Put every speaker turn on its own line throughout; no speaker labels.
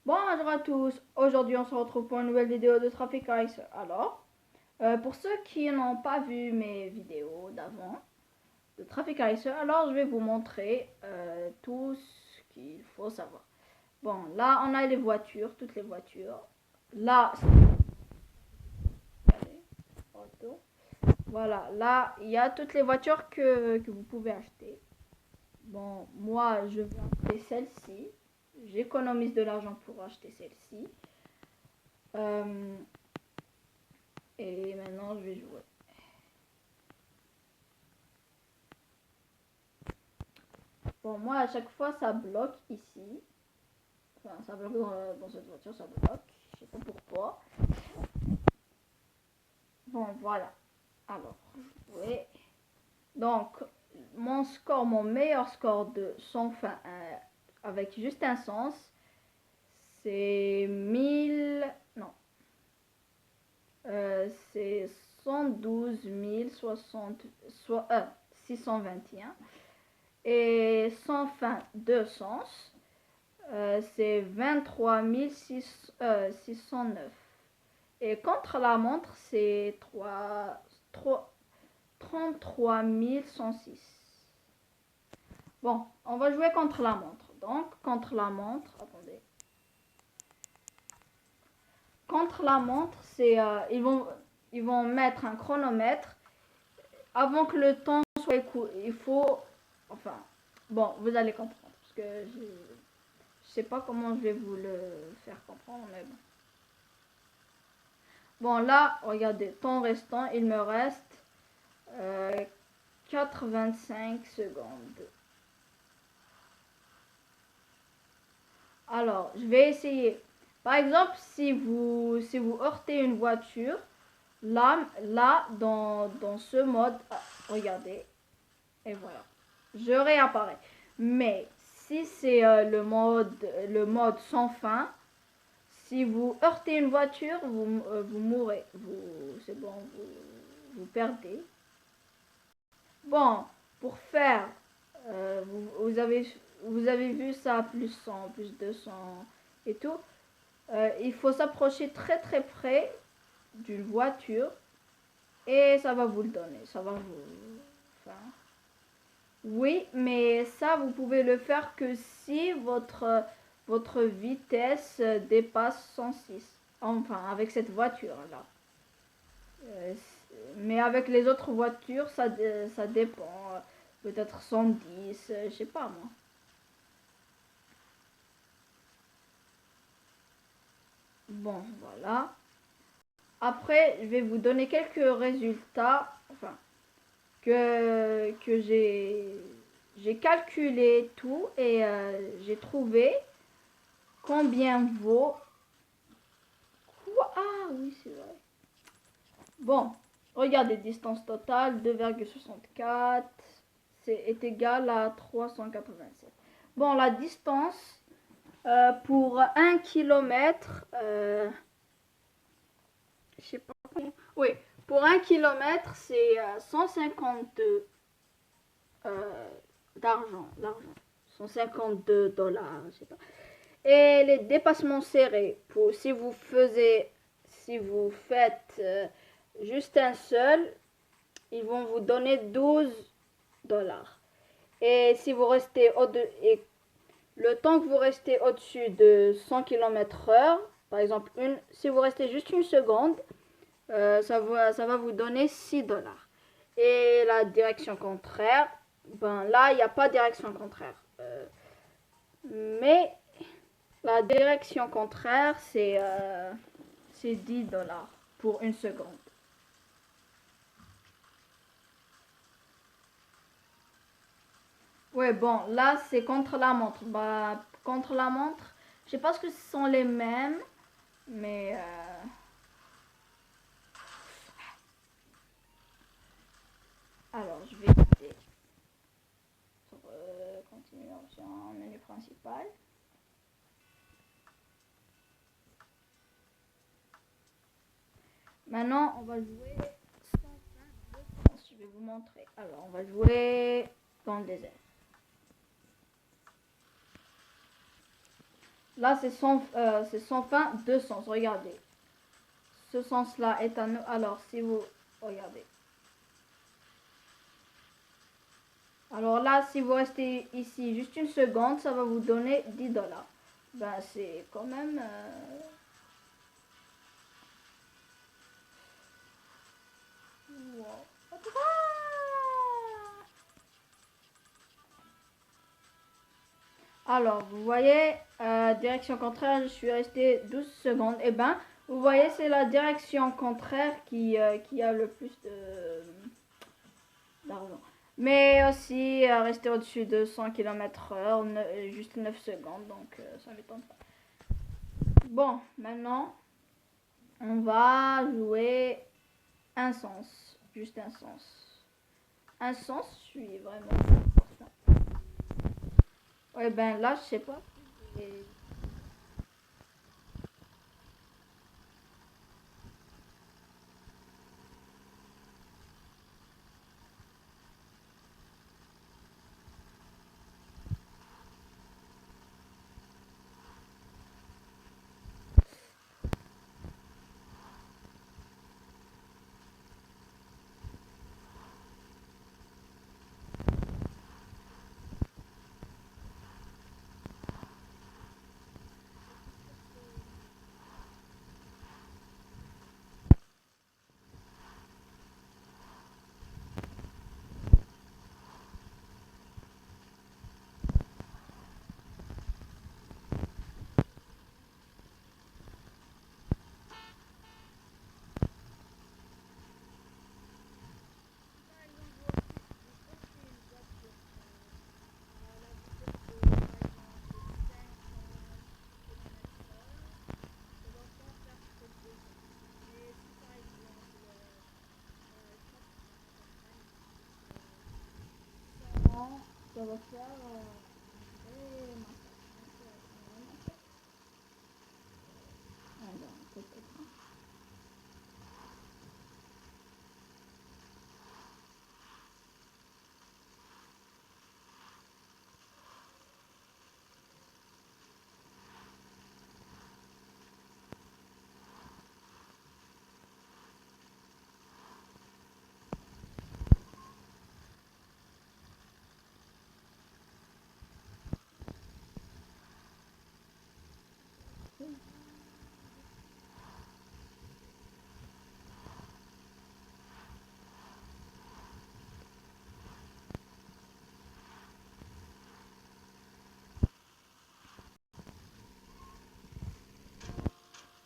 Bonjour à tous, aujourd'hui on se retrouve pour une nouvelle vidéo de Traffic Racer. Alors, pour ceux qui n'ont pas vu mes vidéos d'avant de Traffic Racer, alors je vais vous montrer tout ce qu'il faut savoir. Bon, là on a les voitures, toutes les voitures. Là, voilà, là il y a toutes les voitures que vous pouvez acheter. Bon, moi je vais acheter celle-ci. J'économise de l'argent pour acheter celle-ci. Et maintenant, je vais jouer. Bon, moi, à chaque fois, ça bloque ici. Enfin, ça bloque dans cette voiture, ça bloque. Je sais pas pourquoi. Bon, voilà. Alors, jouer. Donc, mon meilleur score de sans fin, avec juste un sens, c'est 1000... Non. C'est 112 621. Et sans fin de sens, c'est 23 609. Et contre la montre, c'est 33 106. Bon, on va jouer contre la montre. Donc, contre la montre, attendez. Contre la montre, c'est ils vont mettre un chronomètre avant que le temps soit écoulé. Il faut, enfin, bon, vous allez comprendre parce que je sais pas comment je vais vous le faire comprendre, mais bon. Bon, là, regardez, temps restant, il me reste 85 secondes. Alors, je vais essayer. Par exemple, si vous heurtez une voiture, là dans ce mode, regardez, et voilà, je réapparais. Mais si c'est le mode sans fin, si vous heurtez une voiture, vous mourrez. C'est bon, vous perdez. Bon, pour faire, vous avez vu ça, plus 100, plus 200 et tout. Il faut s'approcher très très près d'une voiture et ça va vous le donner. Ça va vous... Enfin, oui, mais ça, vous pouvez le faire que si votre vitesse dépasse 106. Enfin, avec cette voiture-là. Mais avec les autres voitures, ça dépend. Peut-être 110, je sais pas moi. Bon, voilà. Après, je vais vous donner quelques résultats. Enfin, que j'ai calculé tout et j'ai trouvé combien vaut quoi. Ah oui, c'est vrai. Bon, regardez, distance totale 2,64 est égal à 387. Bon, la distance pour 1 km, je sais pas combien. Oui, pour 1 km, c'est 152 d'argent. 152 dollars, je sais pas. Et les dépassements serrés, si vous faites juste un seul, ils vont vous donner 12 dollars. Et si vous restez et le temps que vous restez au-dessus de 100 km/h, par exemple, si vous restez juste une seconde, ça va vous donner 6 dollars. Et la direction contraire, ben là, il n'y a pas de direction contraire. Mais la direction contraire, c'est 10 dollars pour une seconde. Ouais, bon, là, c'est contre la montre. Bah, contre la montre, je sais pas ce que ce sont les mêmes, mais... Alors, je vais quitter sur continuer option, menu principal. Maintenant, on va jouer sans fin de sens. Je vais vous montrer. Alors, on va jouer dans le désert. Là, c'est sans fin, deux sens. Regardez. Ce sens-là est à nous. Alors, si vous regardez. Alors là, si vous restez ici juste une seconde, ça va vous donner 10 $. Ben, c'est quand même... wow. Alors, vous voyez, direction contraire, je suis resté 12 secondes. Et ben, vous voyez, c'est la direction contraire qui a le plus d'argent. Mais aussi, rester au-dessus de 100 km/h, juste 9 secondes, donc ça m'étonne pas. Bon, maintenant, on va jouer un sens, juste un sens. Un sens, je suis vraiment pour ça. Ouais, ben là, je sais pas. Et ça va faire...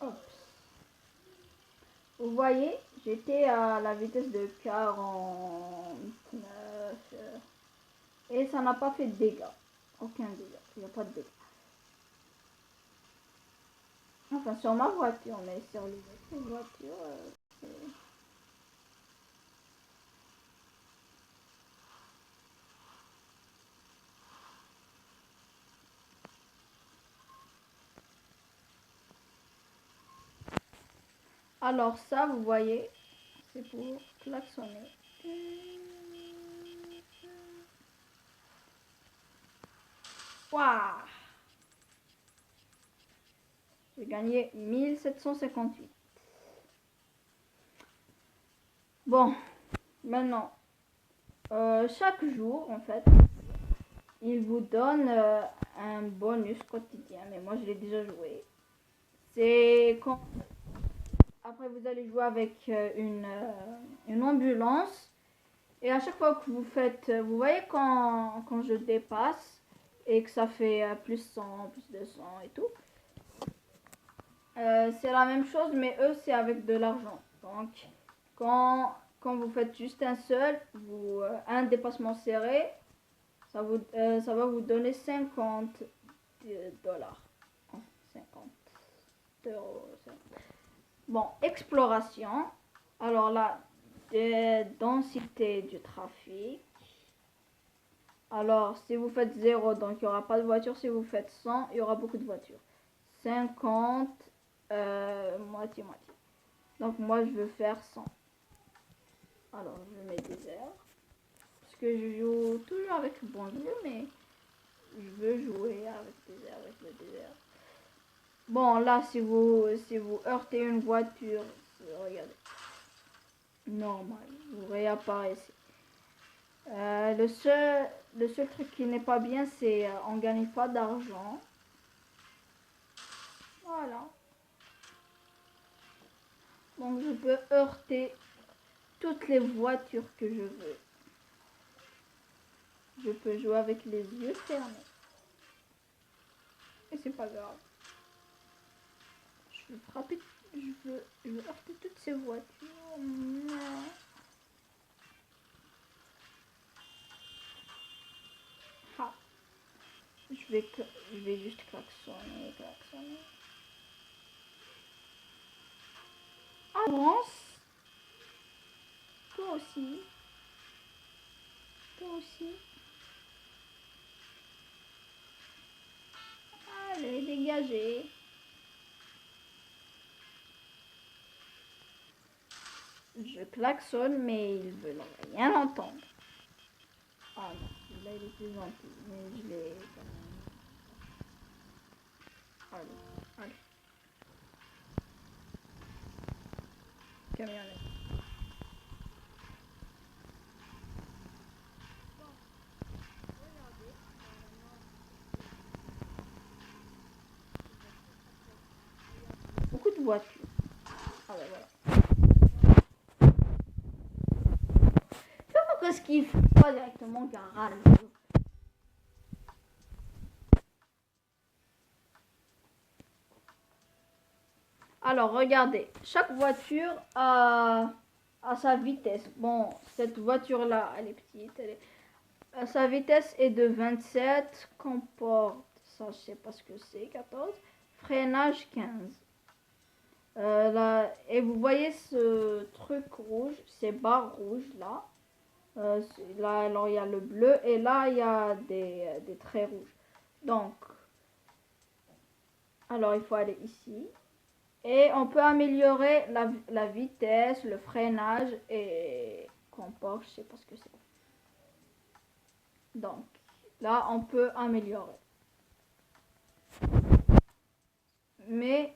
Hop. Vous voyez, j'étais à la vitesse de 49 et ça n'a pas fait de dégâts. Aucun dégât. Il n'y a pas de dégâts. Enfin, sur ma voiture, mais sur les autres voitures, alors ça, vous voyez, c'est pour klaxonner. Waouh! J'ai gagné 1758. Bon, maintenant, chaque jour, en fait, il vous donne un bonus quotidien. Mais moi, je l'ai déjà joué. C'est quand... Après, vous allez jouer avec une ambulance. Et à chaque fois que vous faites... vous voyez quand je dépasse et que ça fait plus 100, plus 200 et tout. C'est la même chose, mais eux, c'est avec de l'argent. Donc, quand vous faites juste un seul, un dépassement serré, ça va vous donner 50 dollars. 50 euros. Bon, exploration. Alors là, densité du trafic. Alors, si vous faites 0, donc il n'y aura pas de voiture. Si vous faites 100, il y aura beaucoup de voitures. 50, moitié-moitié. Donc moi, je veux faire 100. Alors, je mets désert. Parce que je joue toujours avec le bon jeu, mais je veux jouer avec le désert. Bon, là, si vous heurtez une voiture, regardez, normal, vous réapparaissez. Le seul truc qui n'est pas bien, c'est on gagne pas d'argent. Voilà. Donc, je peux heurter toutes les voitures que je veux. Je peux jouer avec les yeux fermés. Et c'est pas grave. Je veux frapper, je veux heurter toutes ces voitures. Non. Ah. Je vais juste klaxonner, klaxonner. Avance. Toi aussi. Toi aussi. Allez, dégagez. Je klaxonne, mais ils veulent rien entendre. Ah non, là il est plus gentil, mais je l'ai quand même. Allez, allez. Camionnette. Beaucoup de voitures. Ah ben voilà. Je sais pas pourquoi ce qu'il fait pas directement garage. Alors regardez, chaque voiture a sa vitesse. Bon, cette voiture là, elle est petite, sa vitesse est de 27, comporte, ça je sais pas ce que c'est, 14, freinage 15. Là, et vous voyez ce truc rouge, ces barres rouges là. Là, alors il y a le bleu et là il y a des traits rouges. Donc, alors il faut aller ici. Et on peut améliorer la vitesse, le freinage et comporte, je sais pas ce que c'est. Donc, là on peut améliorer. Mais,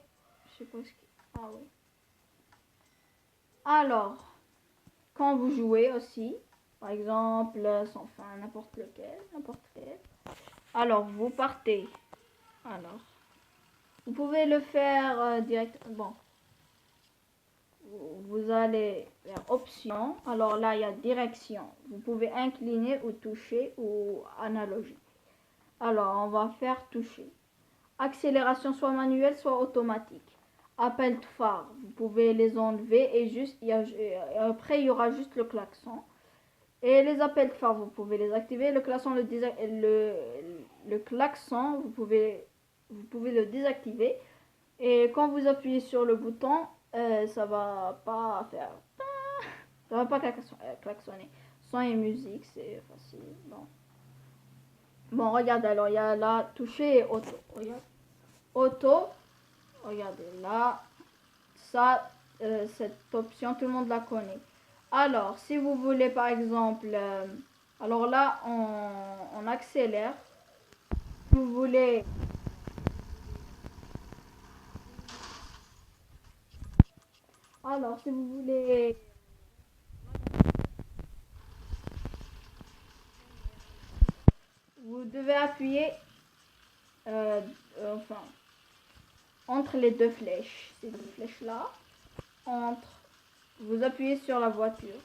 je sais pas ce que... Ah oui. Alors, quand vous jouez aussi, par exemple, sans fin, n'importe lequel, n'importe quel. Alors, vous partez. Alors, vous pouvez le faire directement. Bon, vous allez vers option. Alors là, il y a direction. Vous pouvez incliner ou toucher ou analogique. Alors, on va faire toucher. Accélération soit manuelle, soit automatique. Appel de phare, vous pouvez les enlever et juste, après, il y aura juste le klaxon. Et les appels de phare, vous pouvez les activer. Le klaxon, le klaxon, vous pouvez le désactiver. Et quand vous appuyez sur le bouton, ça va pas faire... Ça va pas klaxonner. Son et musique, c'est facile. Bon, regarde, alors il y a là, toucher et auto. Regarde. Auto, regardez là. Ça, cette option, tout le monde la connaît. Alors, si vous voulez par exemple... alors là, on accélère. Si vous voulez... Alors, si vous voulez... Vous devez appuyer enfin, entre les deux flèches. Ces deux flèches là. Vous appuyez sur la voiture.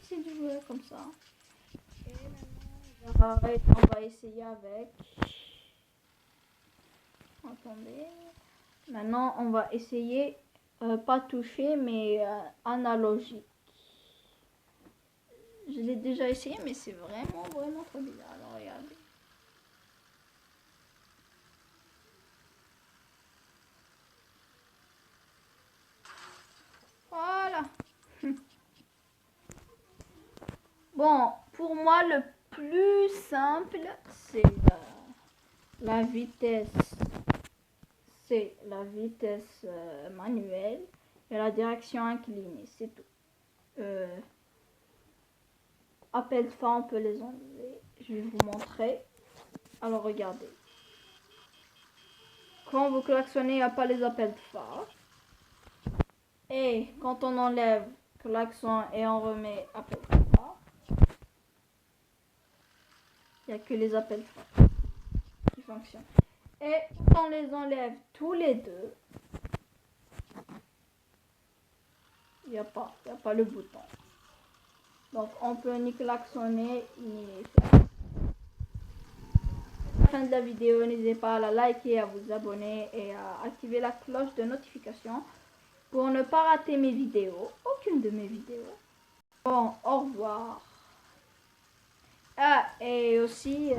C'est du jouer comme ça. Et maintenant, on va essayer avec. Attendez. Maintenant, on va essayer, pas toucher, mais analogique. Je l'ai déjà essayé, mais c'est vraiment, vraiment trop bizarre. Alors, regardez. Voilà. Bon, pour moi, le plus simple, c'est La vitesse, c'est la vitesse manuelle et la direction inclinée, c'est tout. Appels de phare, on peut les enlever. Je vais vous montrer. Alors regardez. Quand vous klaxonnez, il n'y a pas les appels de phare. Et quand on enlève klaxon et on remet appel de phare, il n'y a que les appels de phare qui fonctionnent. Et quand on les enlève tous les deux, il n'y a pas le bouton. Donc on peut ni klaxonner ni faire. À la fin de la vidéo, n'hésitez pas à la liker, à vous abonner et à activer la cloche de notification pour ne pas rater mes vidéos, aucune de mes vidéos. Bon, au revoir. Ah, et aussi,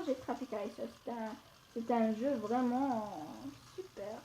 j'ai Traffic Racer, c'est un jeu vraiment super.